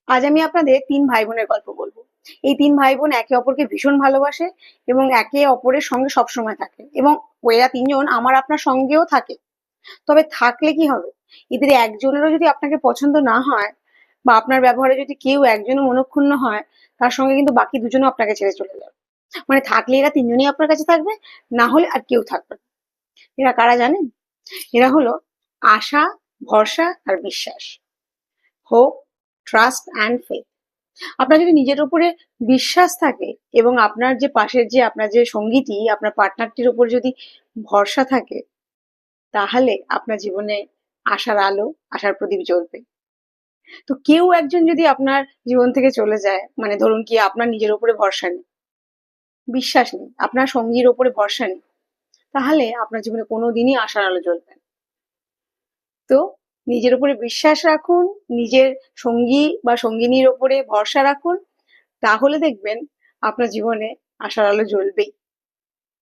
আজ আমি আপনাদের ৩ ভাই বোনের গল্প বলবো। এই ৩ ভাই বোন একে অপরকে ভীষণ ভালোবাসে এবং একে অপরের সঙ্গে সবসময় থাকে, এবং এরা ৩ জন আমার আপনার সঙ্গেও থাকে। তবে থাকলে কি হবে? এদের একজনেরও যদি আপনাকে পছন্দ না হয় বা আপনার ব্যবহারে যদি কেউ একজনও মনঃক্ষুণ্ণ হয়, তার সঙ্গে কিন্তু বাকি দুজনও আপনাকে ছেড়ে চলে যাবে। মানে থাকলে এরা ৩ জনই আপনার কাছে থাকবে, না হলে আর কেউ থাকবে না। এরা কারা জানেন? এরা হলো আশা, ভরসা আর বিশ্বাস। Hope, trust and faith. আপনার যদি নিজের উপরে বিশ্বাস থাকে এবং আপনার যে পাশের যে আপনার যে সঙ্গীটি, আপনার পার্টনারটির উপর যদি ভরসা থাকে, তাহলে আপনার জীবনে আশার আলো, আশার প্রদীপ জ্বলবে। তো কেউ একজন যদি আপনার জীবন থেকে চলে যায়, মানে ধরুন কি আপনার নিজের উপরে ভরসা নেই, বিশ্বাস নেই, আপনার সঙ্গীর উপরে ভরসা নেই, তাহলে আপনার জীবনে কোনোদিনই আশার আলো জ্বলবে না। তো নিজের উপরে বিশ্বাস রাখুন, নিজের সঙ্গী বা সঙ্গিনীর উপরে ভরসা রাখুন, তাহলে দেখবেন আপনার জীবনে আশার আলো জ্বলবেই।